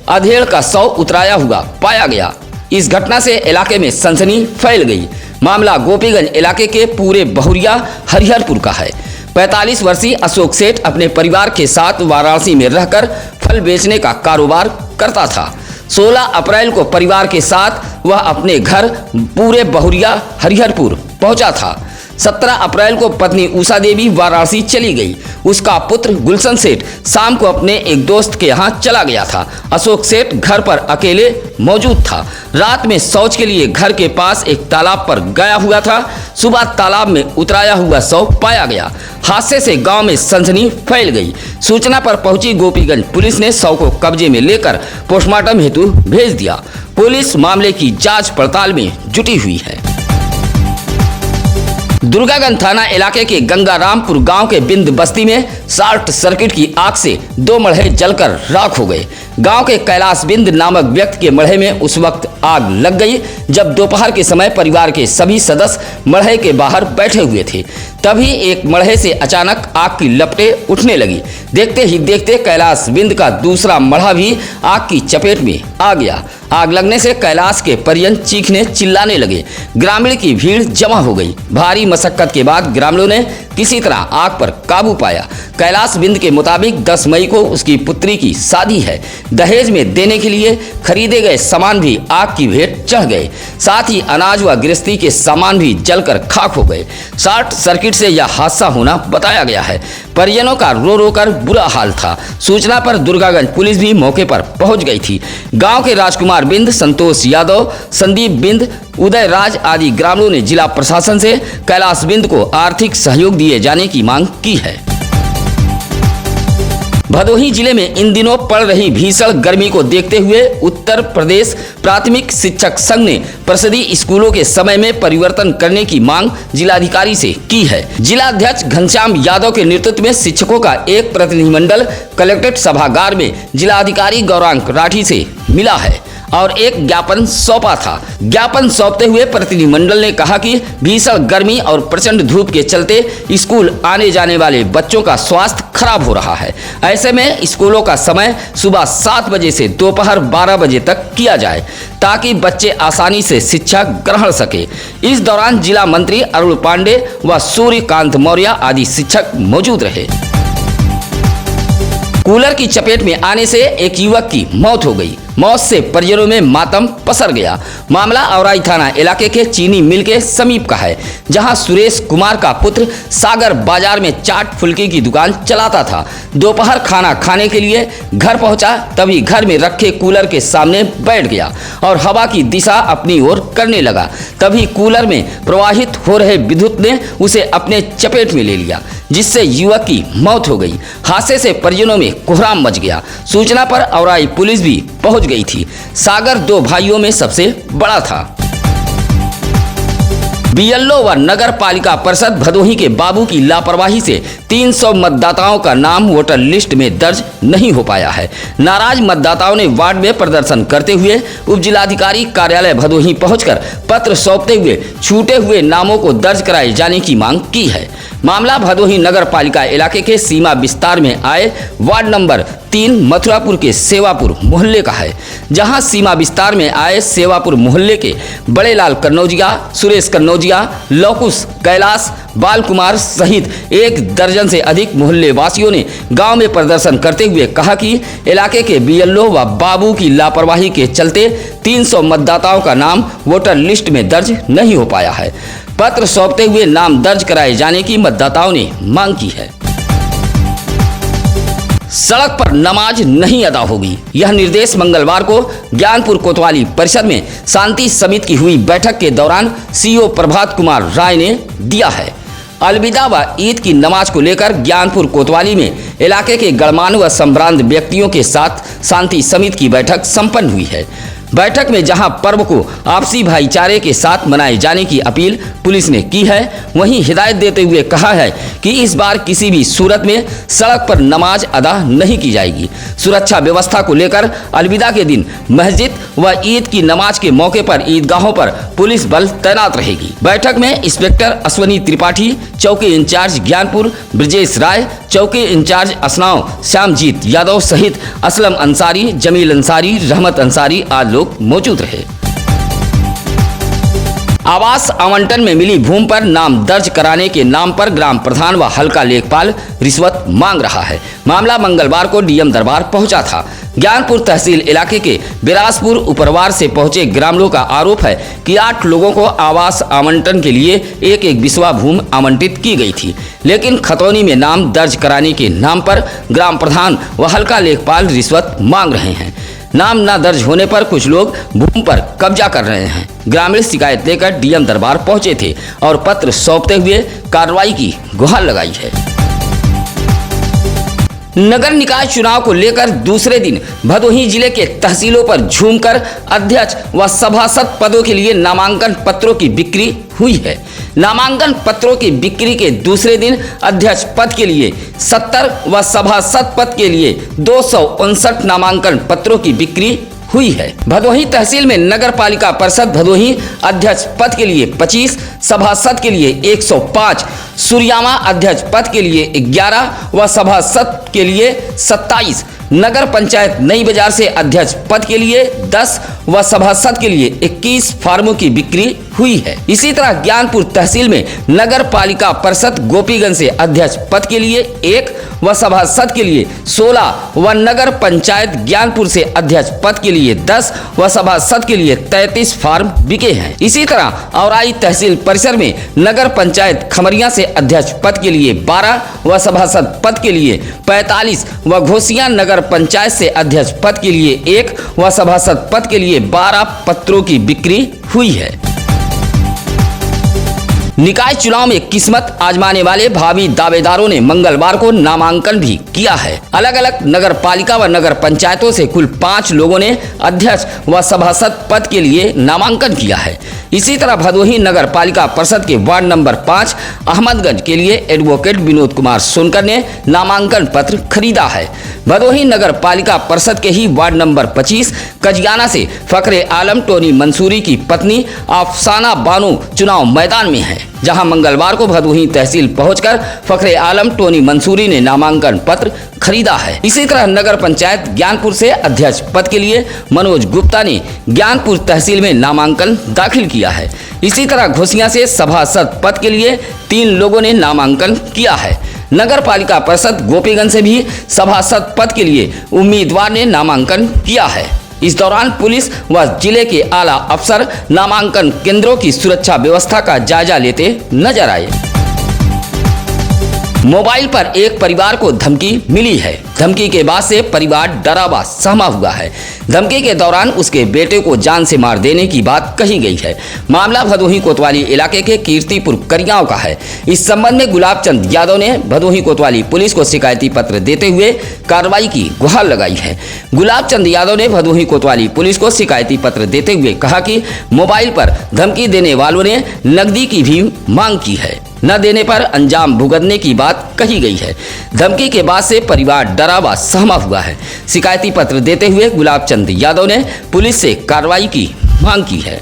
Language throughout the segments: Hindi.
अधेड़ का शव उतराया हुआ पाया गया। इस घटना से इलाके में सनसनी फैल गई। मामला गोपीगंज इलाके के पूरे बहुरिया हरिहरपुर का है। 45 वर्षीय अशोक सेठ अपने परिवार के साथ वाराणसी में रहकर फल बेचने का कारोबार करता था। 16 अप्रैल को परिवार के साथ वह अपने घर पूरे बहुरिया हरिहरपुर पहुंचा था। 17 अप्रैल को पत्नी उषा देवी वाराणसी चली गई। उसका पुत्र गुलशन सेठ शाम को अपने एक दोस्त के यहाँ चला गया था। अशोक सेठ घर पर अकेले मौजूद था। रात में शौच के लिए घर के पास एक तालाब पर गया हुआ था। सुबह तालाब में उतराया हुआ शव पाया गया। हादसे से गांव में सनसनी फैल गई। सूचना पर पहुंची गोपीगंज पुलिस ने शव को कब्जे में लेकर पोस्टमार्टम हेतु भेज दिया। पुलिस मामले की जांच पड़ताल में जुटी हुई है। दुर्गागंज थाना इलाके के गंगारामपुर गांव के बिंद बस्ती में शॉर्ट सर्किट की आग से 2 मलहे जलकर राख हो गए। गांव के कैलाश बिंद नामक व्यक्ति के मलहे में उस वक्त आग लग गई जब दोपहर के समय परिवार के सभी सदस्य मलहे के बाहर बैठे हुए थे। तभी एक मलहे से अचानक आग की लपटें उठने लगी। देखते ही देखते कैलाश बिंद का दूसरा मलहा भी आग की चपेट में आ गया। आग लगने से कैलाश के परिजन चीखने चिल्लाने लगे। ग्रामीण की भीड़ जमा हो गई। भारी मशक्कत के बाद ग्रामीणों ने किसी तरह आग पर काबू पाया। कैलाश बिंद के मुताबिक 10 मई को उसकी पुत्री की शादी है। दहेज में देने के लिए खरीदे गए सामान भी आग की भेंट चढ़ गए। साथ ही अनाज व गृहस्थी के सामान भी जलकर खाक हो गए। शॉर्ट सर्किट से यह हादसा होना बताया गया है। परिजनों का रो रो कर बुरा हाल था। सूचना पर दुर्गागंज पुलिस भी मौके पर पहुंच गई थी। गांव के राजकुमार बिंद, संतोष यादव, संदीप बिंद, उदय राज आदि ग्रामीणों ने जिला प्रशासन से कैलाश बिंद को आर्थिक सहयोग दिए जाने की मांग की है। भदोही जिले में इन दिनों पड़ रही भीषण गर्मी को देखते हुए उत्तर प्रदेश प्राथमिक शिक्षक संघ ने परिषदीय स्कूलों के समय में परिवर्तन करने की मांग जिलाधिकारी से की है। जिलाध्यक्ष घनश्याम यादव के नेतृत्व में शिक्षकों का एक प्रतिनिधिमंडल कलेक्ट्रेट सभागार में जिलाधिकारी गौरांग राठी से मिला है और एक ज्ञापन सौंपा था। ज्ञापन सौंपते हुए प्रतिनिधिमंडल ने कहा कि भीषण गर्मी और प्रचंड धूप के चलते स्कूल आने जाने वाले बच्चों का स्वास्थ्य खराब हो रहा है। ऐसे में स्कूलों का समय सुबह 7 बजे से दोपहर 12 बजे तक किया जाए ताकि बच्चे आसानी से शिक्षा ग्रहण सके। इस दौरान जिला मंत्री अरुण पांडे व सूर्यकांत मौर्य आदि शिक्षक मौजूद रहे। कूलर की चपेट में आने से एक युवक की मौत हो गई। मौत से परिजनों में मातम पसर गया। मामला औराई थाना इलाके के चीनी मिल के समीप का है, जहां सुरेश कुमार का पुत्र सागर बाजार में चाट फुल्की की दुकान चलाता था। दोपहर खाना खाने के लिए घर पहुंचा, तभी घर में रखे कूलर के सामने बैठ गया और हवा की दिशा अपनी ओर करने लगा। तभी कूलर में प्रवाहित हो रहे विद्युत ने उसे अपने चपेट में ले लिया, जिससे युवक की मौत हो गई। हादसे से परिजनों में कोहराम मच गया। सूचना पर औराई पुलिस भी पहुंच गई थी। सागर 2 भाइयों में सबसे बड़ा था। बीएलओ व नगर पालिका परिषद भदोही के बाबू की लापरवाही से 300 मतदाताओं का नाम वोटर लिस्ट में दर्ज नहीं हो पाया है। नाराज मतदाताओं ने वार्ड में प्रदर्शन करते हुए उप जिलाधिकारी कार्यालय भदोही पहुंचकर पत्र सौंपते हुए छूटे हुए नामों को दर्ज कराए जाने की मांग की है। मामला भदोही नगर पालिका इलाके के सीमा विस्तार में आए वार्ड नंबर 3 मथुरापुर के सेवापुर मोहल्ले का है, जहां सीमा विस्तार में आए सेवापुर मोहल्ले के बड़े लाल कन्नौजिया, सुरेश कन्नौजिया, लौकुश, कैलाश, बाल कुमार सहित 1 दर्जन से अधिक मोहल्ले वासियों ने गांव में प्रदर्शन करते हुए कहा कि इलाके के बीएलओ व बाबू की लापरवाही के चलते 300 मतदाताओं का नाम वोटर लिस्ट में दर्ज नहीं हो पाया है। पत्र सौंपते हुए नाम दर्ज कराए जाने की मतदाताओं ने मांग की है। सड़क पर नमाज नहीं अदा होगी, यह निर्देश मंगलवार को ज्ञानपुर कोतवाली परिषद में शांति समिति की हुई बैठक के दौरान सीओ प्रभात कुमार राय ने दिया है। अलविदा व ईद की नमाज को लेकर ज्ञानपुर कोतवाली में इलाके के गणमान्य व संभ्रांत व्यक्तियों के साथ शांति समिति की बैठक संपन्न हुई है। बैठक में जहां पर्व को आपसी भाईचारे के साथ मनाए जाने की अपील पुलिस ने की है, वहीं हिदायत देते हुए कहा है कि इस बार किसी भी सूरत में सड़क पर नमाज अदा नहीं की जाएगी। सुरक्षा व्यवस्था को लेकर अलविदा के दिन मस्जिद व ईद की नमाज के मौके पर ईदगाहों पर पुलिस बल तैनात रहेगी। बैठक में इंस्पेक्टर अश्वनी त्रिपाठी, चौकी इंचार्ज ज्ञानपुर ब्रजेश राय, चौकी इंचार्ज असनाव श्यामजीत यादव सहित असलम अंसारी, जमील अंसारी, रहमत अंसारी आदि लोग मौजूद रहे। आवास आवंटन में मिली भूमि पर नाम दर्ज कराने के नाम पर ग्राम प्रधान व हल्का लेखपाल रिश्वत मांग रहा है। मामला मंगलवार को डीएम दरबार पहुंचा था। ज्ञानपुर तहसील इलाके के बिरासपुर उपरवार से पहुंचे ग्रामीणों का आरोप है कि 8 लोगों को आवास आवंटन के लिए एक बिस्वा भूमि आवंटित की गई थी, लेकिन खतौनी में नाम दर्ज कराने के नाम पर ग्राम प्रधान व हल्का लेखपाल रिश्वत मांग रहे हैं। नाम न दर्ज होने पर कुछ लोग भूमि पर कब्जा कर रहे हैं। ग्रामीण शिकायत लेकर डीएम दरबार पहुंचे थे और पत्र सौंपते हुए कार्रवाई की गुहार लगाई है। नगर निकाय चुनाव को लेकर दूसरे दिन भदोही जिले के तहसीलों पर झूमकर अध्यक्ष व सभासद पदों के लिए नामांकन पत्रों की बिक्री हुई है। नामांकन पत्रों की बिक्री के दूसरे दिन अध्यक्ष पद के लिए 70 व सभासद पद के लिए 259 नामांकन पत्रों की बिक्री हुई है। भदोही तहसील में नगर पालिका परिषद भदोही अध्यक्ष पद के लिए 25, सभासद के लिए 105, सुरियामा अध्यक्ष पद के लिए 11 व सभासद के लिए 27, नगर पंचायत नई बाजार से अध्यक्ष पद के लिए 10 व सभासद के लिए 21 फार्मों की बिक्री हुई है। इसी तरह ज्ञानपुर तहसील में नगर पालिका परिषद गोपीगंज से अध्यक्ष पद के लिए 1 व सभासद के लिए 16 व नगर पंचायत ज्ञानपुर से अध्यक्ष पद के लिए 10 व सभासद के लिए 33 फार्म बिके हैं। इसी तरह औराई तहसील परिसर में नगर पंचायत खमरिया से अध्यक्ष पद के लिए 12 व सभासद पद के लिए 45 व घोसिया नगर पंचायत से अध्यक्ष पद के लिए 1 व सभासद पद के लिए 12 पत्रों की बिक्री हुई है। निकाय चुनाव में किस्मत आजमाने वाले भावी दावेदारों ने मंगलवार को नामांकन भी किया है। अलग अलग नगर पालिका व नगर पंचायतों से कुल 5 लोगों ने अध्यक्ष व सभासद पद के लिए नामांकन किया है। इसी तरह भदोही नगर पालिका परिषद के वार्ड नंबर 5 अहमदगंज के लिए एडवोकेट विनोद कुमार सोनकर ने नामांकन पत्र खरीदा है। भदोही नगर पालिका परिषद के ही वार्ड नंबर 25 कजियाना से फखरे आलम टोनी मंसूरी की पत्नी अफसाना बानो चुनाव मैदान में है, जहां मंगलवार को भदोही तहसील पहुंचकर फखरे आलम टोनी मंसूरी ने नामांकन पत्र खरीदा है। इसी तरह नगर पंचायत ज्ञानपुर से अध्यक्ष पद के लिए मनोज गुप्ता ने ज्ञानपुर तहसील में नामांकन दाखिल किया है। इसी तरह घोसिया से सभासद पद के लिए 3 लोगों ने नामांकन किया है। नगर पालिका परिषद गोपीगंज से भी सभासद पद के लिए उम्मीदवार ने नामांकन किया है। इस दौरान पुलिस व जिले के आला अफसर नामांकन केंद्रों की सुरक्षा व्यवस्था का जायजा लेते नजर आए। मोबाइल पर एक परिवार को धमकी मिली है। धमकी के बाद से परिवार डरा व सहमा हुआ है। धमकी के दौरान उसके बेटे को जान से मार देने की बात कही गई है। मामला भदोही कोतवाली इलाके के कीर्तिपुर करियाव का है। इस संबंध में गुलाब चंद यादव ने भदोही कोतवाली पुलिस को शिकायती पत्र देते हुए कार्रवाई की गुहार लगाई है। गुलाब चंद यादव ने भदोही कोतवाली पुलिस को शिकायती पत्र देते हुए कहा कि मोबाइल पर धमकी देने वालों ने नकदी की भी मांग की है, न देने पर अंजाम भुगतने की बात कही गई है। धमकी के बाद से परिवार डरा व सहमा हुआ है। शिकायती पत्र देते हुए गुलाब चंद यादव ने पुलिस से कार्रवाई की मांग की है।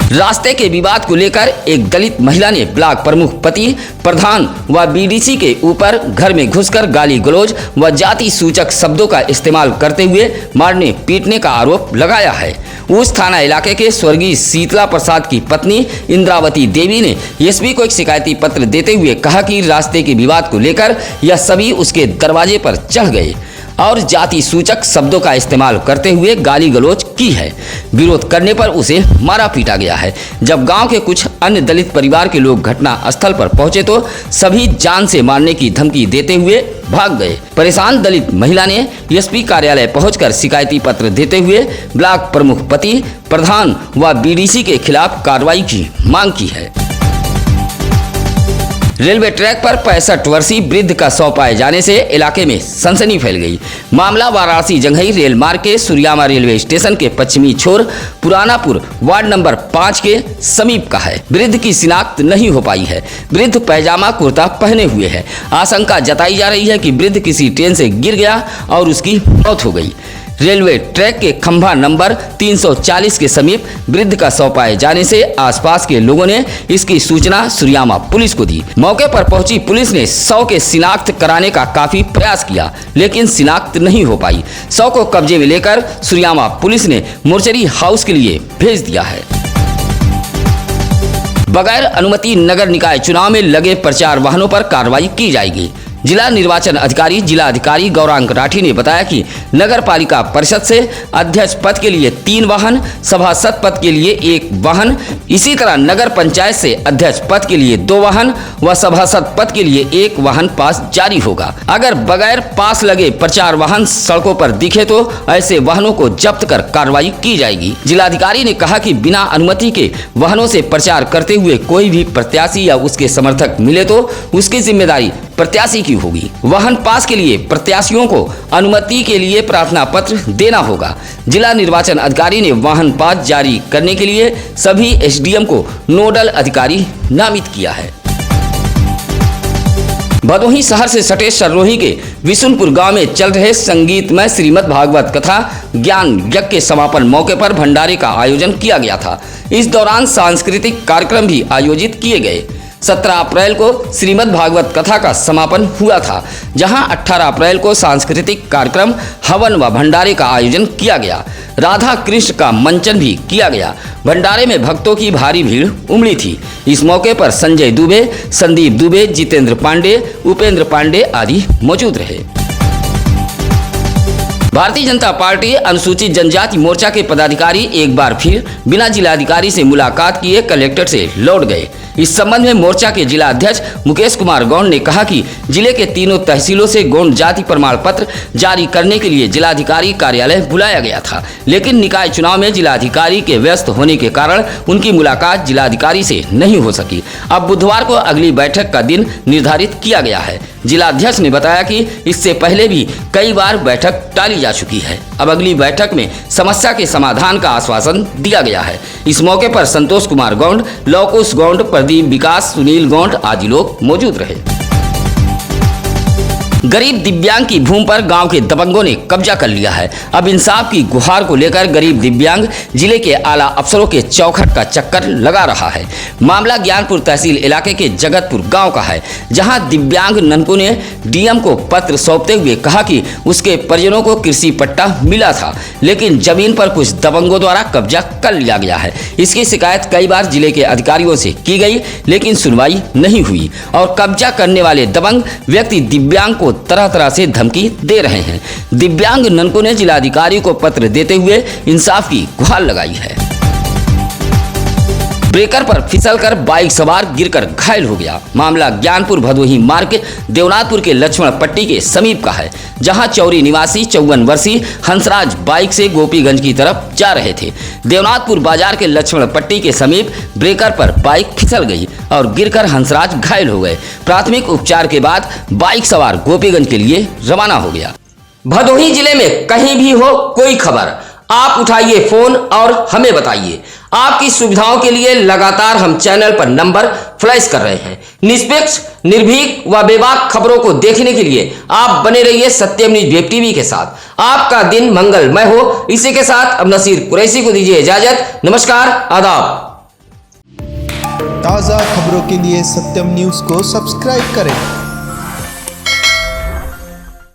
रास्ते के विवाद को लेकर एक दलित महिला ने ब्लॉक प्रमुख पति प्रधान व बीडीसी के ऊपर घर में घुसकर गाली गलौज व जाति सूचक शब्दों का इस्तेमाल करते हुए मारने पीटने का आरोप लगाया है। उस थाना इलाके के स्वर्गीय शीतला प्रसाद की पत्नी इंद्रावती देवी ने एसपी को एक शिकायती पत्र देते हुए कहा कि रास्ते के विवाद को लेकर यह सभी उसके दरवाजे पर चढ़ गए और जाति सूचक शब्दों का इस्तेमाल करते हुए गाली गलौज की है। विरोध करने पर उसे मारा पीटा गया है। जब गांव के कुछ अन्य दलित परिवार के लोग घटना स्थल पर पहुंचे तो सभी जान से मारने की धमकी देते हुए भाग गए। परेशान दलित महिला ने एसपी कार्यालय पहुंचकर शिकायती पत्र देते हुए ब्लॉक प्रमुख पति प्रधान व बीडीसी के खिलाफ कार्रवाई की मांग की है। रेलवे ट्रैक पर 65 वर्षीय वृद्ध का शव पाए जाने से इलाके में सनसनी फैल गई। मामला वाराणसी जंघई रेल मार्ग के सूर्यामा रेलवे स्टेशन के पश्चिमी छोर पुरानापुर वार्ड नंबर 5 के समीप का है। वृद्ध की शिनाख्त नहीं हो पाई है। वृद्ध पैजामा कुर्ता पहने हुए है। आशंका जताई जा रही है कि वृद्ध किसी ट्रेन से गिर गया और उसकी मौत हो गई। रेलवे ट्रैक के खंभा नंबर 340 के समीप वृद्ध का शव पाए जाने से आसपास के लोगों ने इसकी सूचना सूर्यामा पुलिस को दी। मौके पर पहुंची पुलिस ने शव के शिनाख्त कराने का काफी प्रयास किया, लेकिन शिनाख्त नहीं हो पाई। शव को कब्जे में लेकर सूर्यामा पुलिस ने मोर्चरी हाउस के लिए भेज दिया है। बगैर अनुमति नगर निकाय चुनाव में लगे प्रचार वाहनों पर कार्रवाई की जाएगी। जिला निर्वाचन अधिकारी गौरांग राठी ने बताया कि नगर पालिका परिषद से अध्यक्ष पद के लिए 3 वाहन, सभासद पद के लिए 1 वाहन, इसी तरह नगर पंचायत से अध्यक्ष पद के लिए 2 वाहन व सभासद पद के लिए 1 वाहन पास जारी होगा। अगर बगैर पास लगे प्रचार वाहन सड़कों पर दिखे तो ऐसे वाहनों को जब्त कर कार्रवाई की जाएगी। जिलाधिकारी ने कहा कि बिना अनुमति के वाहनों से प्रचार करते हुए कोई भी प्रत्याशी या उसके समर्थक मिले तो उसकी जिम्मेदारी प्रत्याशी की होगी। वाहन पास के लिए प्रत्याशियों को अनुमति के लिए प्रार्थना पत्र देना होगा। जिला निर्वाचन अधिकारी ने वाहन पास जारी करने के लिए सभी एसडीएम को नोडल अधिकारी नामित किया है। भदोही शहर से सटे सररोही के विशुनपुर गांव में चल रहे संगीतमय श्रीमद् भागवत कथा ज्ञान यज्ञ के समापन मौके पर भंडारे का आयोजन किया गया था। इस दौरान सांस्कृतिक कार्यक्रम भी आयोजित किए गए। 17 अप्रैल को श्रीमद् भागवत कथा का समापन हुआ था, जहां 18 अप्रैल को सांस्कृतिक कार्यक्रम हवन व भंडारे का आयोजन किया गया। राधा कृष्ण का मंचन भी किया गया। भंडारे में भक्तों की भारी भीड़ उमड़ी थी। इस मौके पर संजय दुबे, संदीप दुबे, जितेंद्र पांडे, उपेंद्र पांडे आदि मौजूद रहे। भारतीय जनता पार्टी अनुसूचित जनजाति मोर्चा के पदाधिकारी एक बार फिर बिना जिलाधिकारी से मुलाकात किए कलेक्टर से लौट गए। इस संबंध में मोर्चा के जिला अध्यक्ष मुकेश कुमार गौंड ने कहा कि जिले के तीनों तहसीलों से गौंड जाति प्रमाण पत्र जारी करने के लिए जिलाधिकारी कार्यालय बुलाया गया था, लेकिन निकाय चुनाव में जिलाधिकारी के व्यस्त होने के कारण उनकी मुलाकात जिलाधिकारी से नहीं हो सकी। अब बुधवार को अगली बैठक का दिन निर्धारित किया गया है। जिलाध्यक्ष ने बताया कि इससे पहले भी कई बार बैठक टाली जा चुकी है। अब अगली बैठक में समस्या के समाधान का आश्वासन दिया गया है। इस मौके पर संतोष कुमार गौंड, लौकुश गौंड, प्रदीप विकास, सुनील गौंड आदि लोग मौजूद रहे। गरीब दिव्यांग की भूमि पर गांव के दबंगों ने कब्जा कर लिया है। अब इंसाफ की गुहार को लेकर गरीब दिव्यांग जिले के आला अफसरों के चौखट का चक्कर लगा रहा है। मामला ज्ञानपुर तहसील इलाके के जगतपुर गांव का है, जहां दिव्यांग ननकू ने डीएम को पत्र सौंपते हुए कहा कि उसके परिजनों को कृषि पट्टा मिला था, लेकिन जमीन पर कुछ दबंगों द्वारा कब्जा कर लिया गया है। इसकी शिकायत कई बार जिले के अधिकारियों से की गई, लेकिन सुनवाई नहीं हुई और कब्जा करने वाले दबंग व्यक्ति दिव्यांग को तरह तरह से धमकी दे रहे हैं। दिव्यांग ननकू ने जिलाधिकारी को पत्र देते हुए इंसाफ की गुहार लगाई है। ब्रेकर पर फिसलकर बाइक सवार गिरकर घायल हो गया। मामला ज्ञानपुर भदोही मार्ग देवनाथपुर के लक्ष्मण पट्टी के समीप का है, जहां चौरी निवासी 54 वर्षीय हंसराज बाइक से गोपीगंज की तरफ जा रहे थे। देवनाथपुर बाजार के लक्ष्मण पट्टी के समीप ब्रेकर पर बाइक फिसल गई और गिरकर हंसराज घायल हो गए। प्राथमिक उपचार के बाद बाइक सवार गोपीगंज के लिए रवाना हो गया। भदोही जिले में कहीं भी हो कोई खबर, आप उठाइए फोन और हमें बताइए। आपकी सुविधाओं के लिए लगातार हम चैनल पर नंबर फ्लैश कर रहे हैं। निष्पक्ष, निर्भीक व बेबाक खबरों को देखने के लिए आप बने रहिए सत्यम न्यूज वेब टीवी के साथ। आपका दिन मंगलमय हो। इसी के साथ अब नसीर कुरैशी को दीजिए इजाजत। नमस्कार, आदाब। ताज़ा खबरों के लिए सत्यम न्यूज को सब्सक्राइब करें